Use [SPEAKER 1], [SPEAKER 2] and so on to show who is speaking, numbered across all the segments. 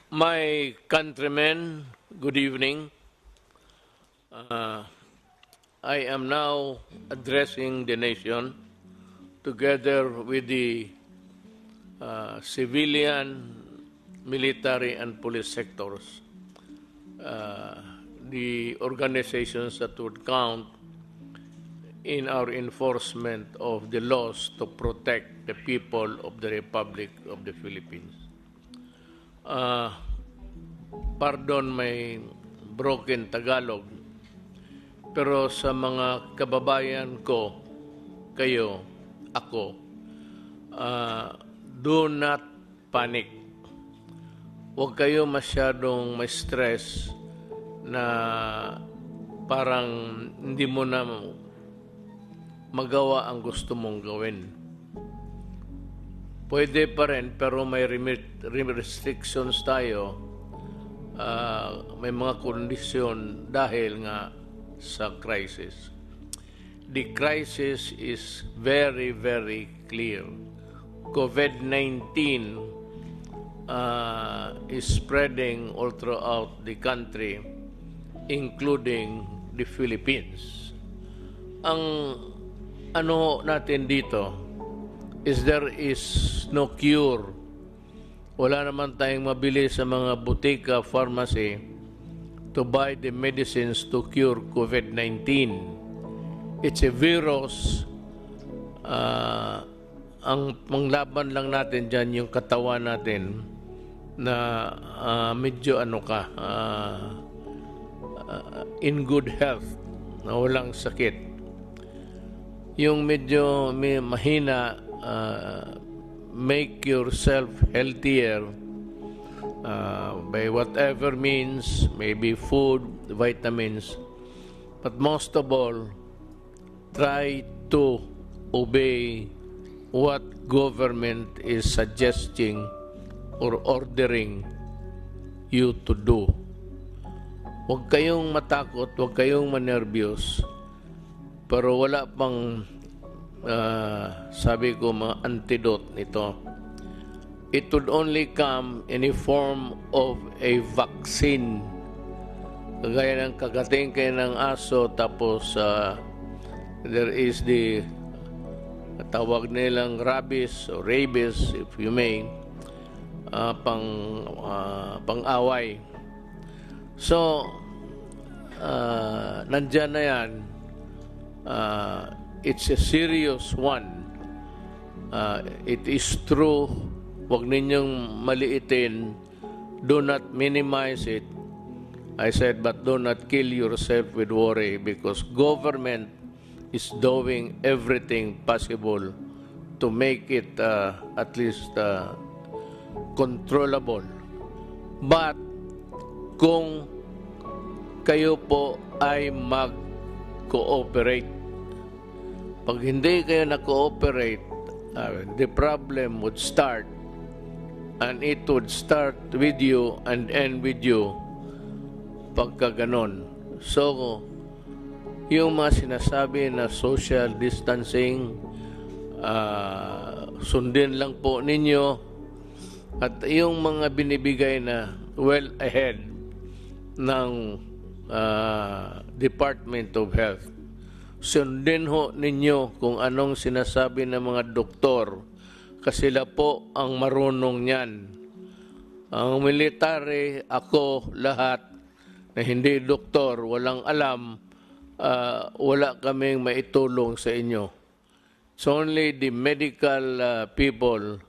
[SPEAKER 1] My countrymen, good evening. I am now addressing the nation together with the civilian, military, and police sectors, the organizations that would count in our enforcement of the laws to protect the people of the Republic of the Philippines. Pardon my broken Tagalog, pero sa mga kababayan ko, kayo, ako, do not panic. Huwag kayo masyadong may stress na parang hindi mo na magawa ang gusto mong gawin. Pwede pa rin, pero may restrictions tayo. May mga kondisyon dahil nga sa crisis. The crisis is very, very clear. COVID-19 is spreading all throughout the country, including the Philippines. Ang ano natin dito is there is no cure. Wala naman tayong mabili sa mga butika, pharmacy to buy the medicines to cure COVID-19. It's a virus. Ang panglaban lang natin dyan yung katawan natin na medyo in good health, na walang sakit. Yung medyo mahina, make yourself healthier by whatever means, maybe food, vitamins, but most of all, try to obey what government is suggesting or ordering you to do. Huwag kayong matakot, huwag kayong manervyos, pero wala pang sabi ko mga antidote nito. It would only come in a form of a vaccine. Kagaya ng kagating kayo ng aso, tapos there is the tawag nilang rabies or rabies, if you may, pang-away. So, nandyan na yan. It's a serious one. It is true. Huwag ninyong maliitin. Do not minimize it. I said, but do not kill yourself with worry, because government is doing everything possible to make it at least controllable. But kung kayo po ay mag-cooperate, pag hindi kayo na-cooperate, the problem would start, and it would start with you and end with you pagka ganon. So, yung mga sinasabi na social distancing, sundin lang po ninyo, at yung mga binibigay na well ahead ng Department of Health, sundin ho ninyo kung anong sinasabi ng mga doktor, kasi sila po ang marunong niyan. Ang military, ako, lahat na hindi doktor, walang alam, wala kaming maitulong sa inyo. It's only the medical people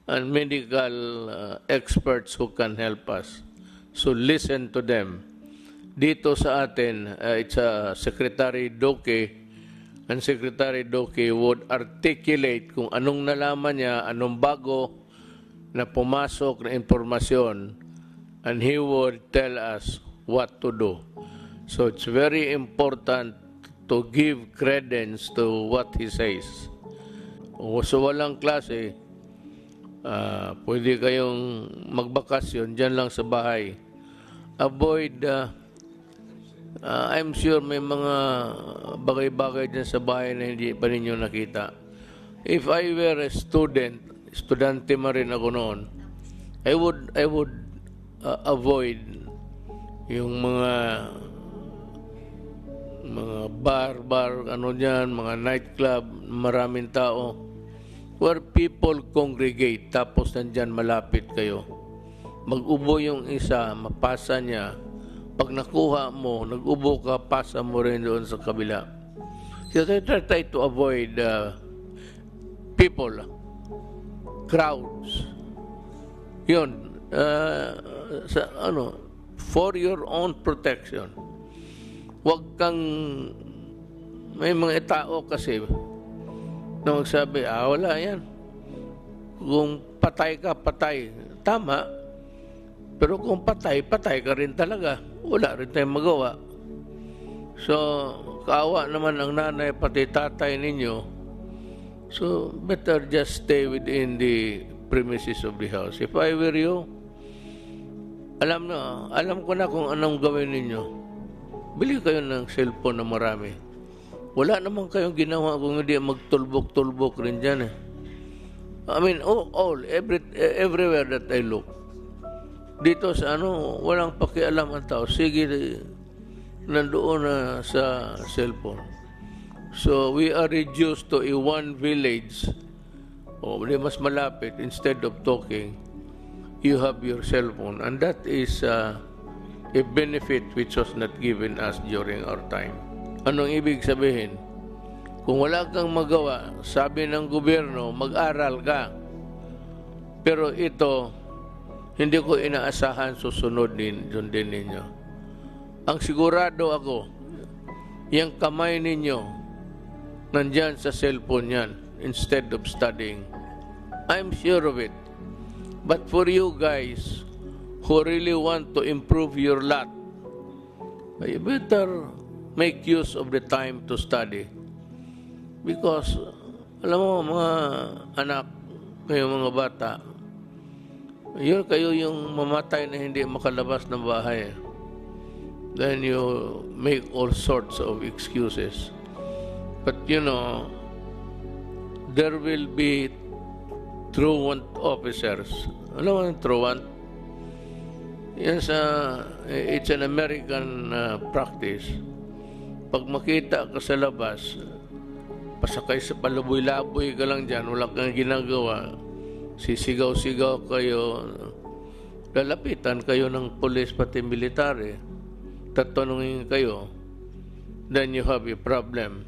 [SPEAKER 1] and medical experts who can help us. So listen to them. Dito sa atin, it's Secretary Doke, and Secretary Doke would articulate kung anong nalaman niya, anong bago na pumasok na impormasyon, and he would tell us what to do. So it's very important to give credence to what he says. So walang klase, pwede kayong magbakasyon dyan lang sa bahay. Avoid, I'm sure may mga bagay-bagay dyan sa bahay na hindi pa ninyo nakita. If I were a student, estudyante ma rin ako noon, I would avoid yung mga bar, ano dyan, mga nightclub, maraming tao, where people congregate, tapos nandyan malapit kayo. Mag-ubo yung isa, mapasa niya. Pag nakuha mo, nag-ubo ka, pasa mo rin doon sa kabila. So try to avoid people, crowds. Yun, for your own protection. Huwag kang, may mga tao kasi na magsabi, wala yan. Kung patay ka, patay. Tama. Pero kung patay ka rin talaga. Wala rin tayong magawa. So, kaawa naman ang nanay pati tatay ninyo. So, better just stay within the premises of the house. If I were you, alam ko na kung anong gawin ninyo. Bili kayo ng cellphone na marami. Wala naman kayong ginawa kung hindi magtulbok-tulbok rin dyan eh. I mean, everywhere that I look. Dito sa walang pakialam ang tao. Sige, nandoon na sa cellphone. So, we are reduced to one village. Di mas malapit. Instead of talking, you have your cellphone. And that is a benefit which was not given us during our time. Anong ibig sabihin? Kung wala kang magawa, sabi ng gobyerno, mag-aral ka. Pero ito, hindi ko inaasahan susunod din ninyo. Ang sigurado ako, yung kamay ninyo, nandyan sa cellphone yan, instead of studying. I'm sure of it. But for you guys, who really want to improve your lot, you better make use of the time to study. Because, alam mo, mga anak, kayo mga bata, kayo yung mamatay na hindi makalabas ng bahay. Then you make all sorts of excuses. But there will be truant officers. Alam mo yung truant? Yes, it's an American practice. Pag makita ka sa labas, pasakay sa palaboy-laboy ka lang dyan, wala kang ginagawa, sisigaw-sigaw kayo, lalapitan kayo ng pulis pati military, tatanungin kayo, then you have a problem.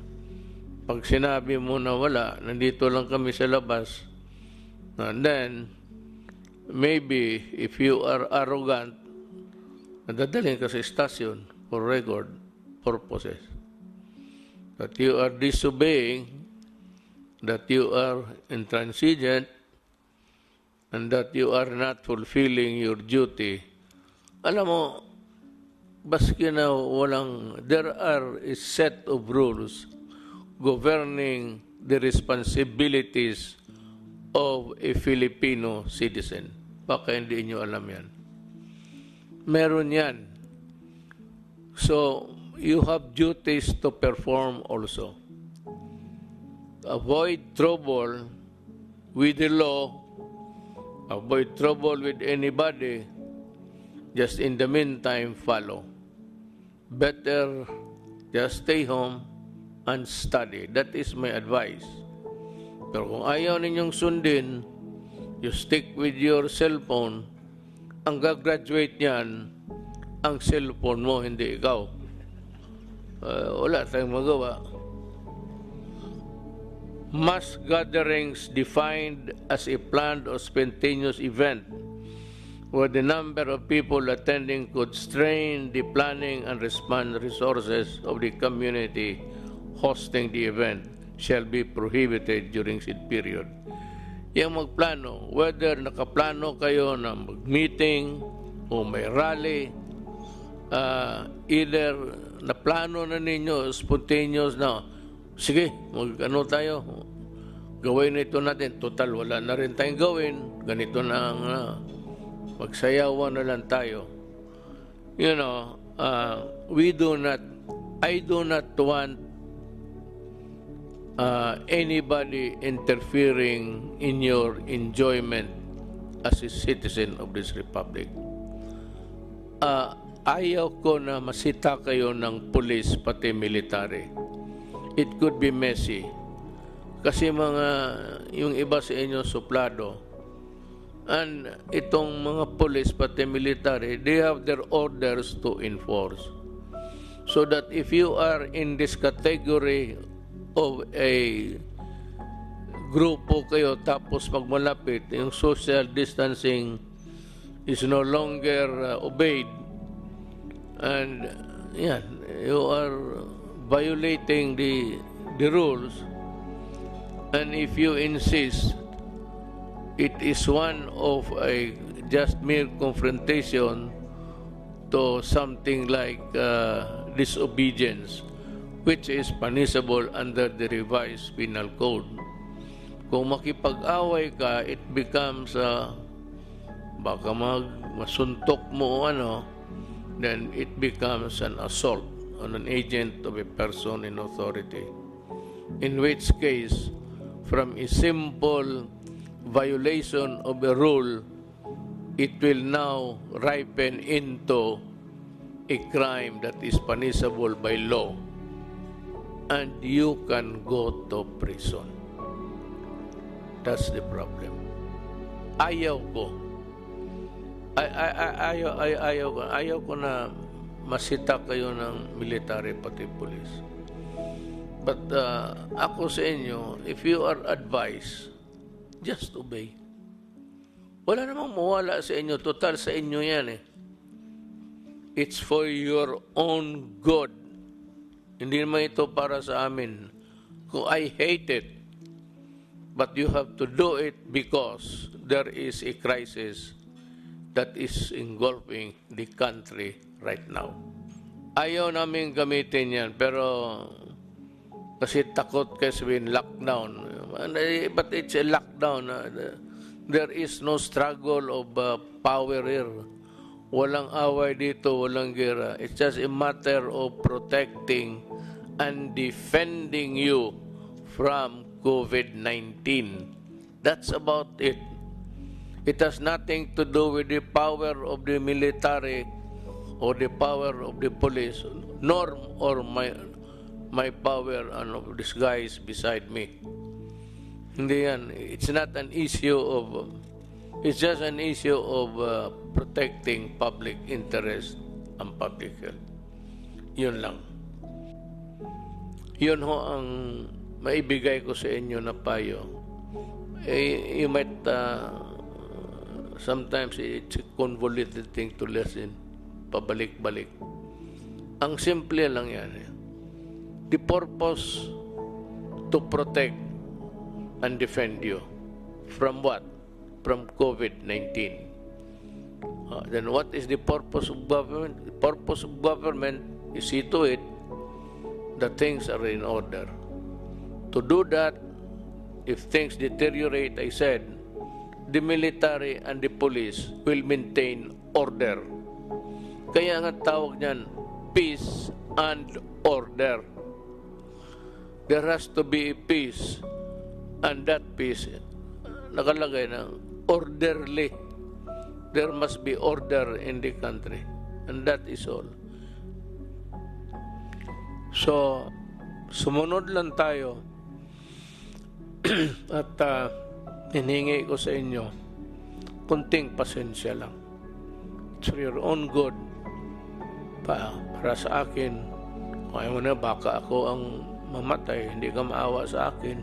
[SPEAKER 1] Pag sinabi mo na wala, nandito lang kami sa labas, and then, maybe, if you are arrogant, nadadalhin ka sa stasyon for record purposes. That you are disobeying, that you are intransigent, and that you are not fulfilling your duty. Alam mo, baski na there are a set of rules governing the responsibilities of a Filipino citizen. Baka hindi nyo alam yan. Meron yan. So, you have duties to perform also. Avoid trouble with the law, avoid trouble with anybody, just in the meantime, follow. Better just stay home and study. That is my advice. Pero kung ayaw ninyong sundin, you stick with your cellphone, ang gagraduate niyan, ang cellphone mo, hindi ikaw. Wala tayong magawa. Mass gatherings defined as a planned or spontaneous event where the number of people attending could strain the planning and response resources of the community hosting the event shall be prohibited during said period. Yung magplano, whether nakaplano kayo na mag-meeting o may rally, either naplano na ninyo, spontaneous na, sige, mag-ano tayo, gawin ito natin, total, wala na rin tayong gawin, ganito na ang magsayawan na lang tayo. I do not want anybody interfering in your enjoyment as a citizen of this republic. ayaw ko na masita kayo ng pulis pati military. It could be messy. Kasi yung iba sa inyo suplado. And itong mga pulis pati military, they have their orders to enforce. So that if you are in this category of a grupo kayo tapos magmalapit, yung social distancing is no longer obeyed, and yan, you are violating the rules, and if you insist, it is one of a just mere confrontation to something like disobedience, which is punishable under the revised penal code. Kung makipag-away ka, it becomes baka masuntok mo then it becomes an assault on an agent of a person in authority. In which case, from a simple violation of a rule, it will now ripen into a crime that is punishable by law, and you can go to prison. That's the problem. Ayaw ko. Ayaw ko na masita kayo ng military pati police. But ako sa inyo, if you are advised, just obey. Wala namang mawala sa inyo. Total sa inyo yan eh. It's for your own good. Hindi naman ito para sa amin. Kung I hate it, but you have to do it because there is a crisis that is engulfing the country right now. Ayaw namin gamitin yan, pero kasi takot kayo sabihin lockdown. But it's a lockdown. There is no struggle of power here. Walang away dito, walang gera. It's just a matter of protecting and defending you from COVID-19. That's about it. It has nothing to do with the power of the military or the power of the police, nor or my power of these guys beside me. Hindi yan. It's not an issue of, it's just an issue of protecting public interest and public health. Yun lang. Yun ho ang maibigay ko sa inyo na payo. You might, sometimes it's a convoluted thing to listen. Pabalik-balik. Ang simple lang yan. The purpose to protect and defend you. From what? From COVID-19. Then what is the purpose of government? The purpose of government is see to it that things are in order. To do that, if things deteriorate, I said, the military and the police will maintain order. Kaya nga tawag niyan, peace and order. There has to be a peace, and that peace, nakalagay na, orderly. There must be order in the country, and that is all. So, sumunod lang tayo, at hinihingi ko sa inyo, kunting pasensya lang. It's for your own good. Para sa akin, kung ayaw mo na, baka ako ang mamatay, hindi ka maawa sa akin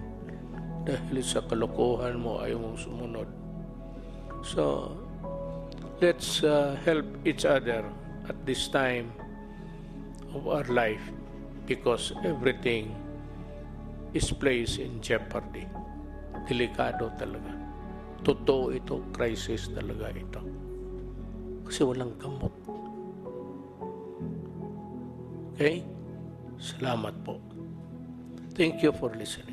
[SPEAKER 1] dahil sa kalokohan mo, ayaw mong sumunod. So, let's help each other at this time of our life, because everything is placed in jeopardy. Delikado talaga. Totoo ito, crisis talaga ito. Kasi walang gamot. Okay? Salamat po. Thank you for listening.